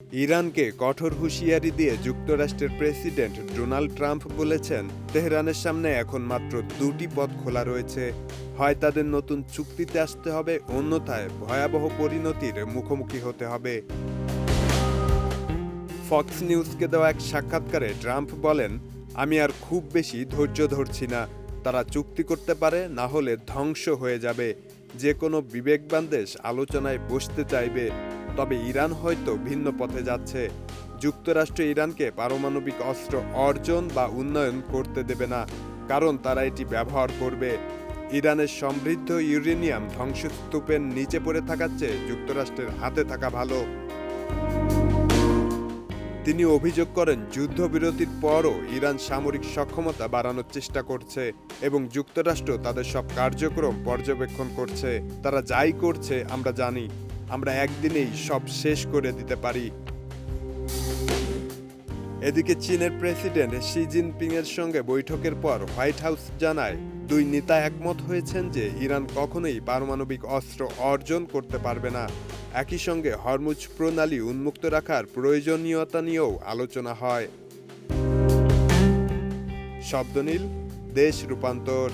ইরানকে কঠোর হুঁশিয়ারি দিয়ে যুক্তরাষ্ট্রের প্রেসিডেন্ট ডোনাল্ড ট্রাম্প বলেছেন, তেহরানের সামনে এখন মাত্র দুটি পথ খোলা রয়েছে। হয় তাদের নতুন চুক্তিতে আসতে হবে, অন্যথায় ভয়াবহ পরিণতির মুখোমুখি হতে হবে। ফক্স নিউজকে দেওয়া এক সাক্ষাৎকারে ট্রাম্প বলেন, আমি আর খুব বেশি ধৈর্য ধরছি না। তারা চুক্তি করতে পারে, না হলে ধ্বংস হয়ে যাবে। যে কোনো বিবেকবান দেশ আলোচনায় বসতে চাইবে, তবে ইরান হয়তো ভিন্ন পথে যাচ্ছে। যুক্তরাষ্ট্র ইরানকে পারমাণবিক অস্ত্র অর্জন বা উন্নয়ন করতে দেবে না, কারণ তারা এটি ব্যবহার করবে। ইরানের সমৃদ্ধ ইউরেনিয়াম ধ্বংসস্তূপের নিচে পড়ে থাকার চেয়ে যুক্তরাষ্ট্রের হাতে থাকা ভালো। তিনি অভিযোগ করেন, যুদ্ধবিরতির পরও ইরান সামরিক সক্ষমতা বাড়ানোর চেষ্টা করছে এবং যুক্তরাষ্ট্র তাদের সব কার্যক্রম পর্যবেক্ষণ করছে। তারা যাই করছে আমরা জানি, আমরা একদিনেই সব শেষ করে দিতে পারি। এদিকে চীনের প্রেসিডেন্ট শি জিনপিংয়ের সঙ্গে বৈঠকের পর হোয়াইট হাউস জানায়, দুই নেতা একমত হয়েছেন যে ইরান কখনোই পারমাণবিক অস্ত্র অর্জন করতে পারবে না। একই সঙ্গে হরমুজ প্রণালী উন্মুক্ত রাখার প্রয়োজনীয়তা নিয়েও আলোচনা হয়। শব্দনীল, দেশ রূপান্তর।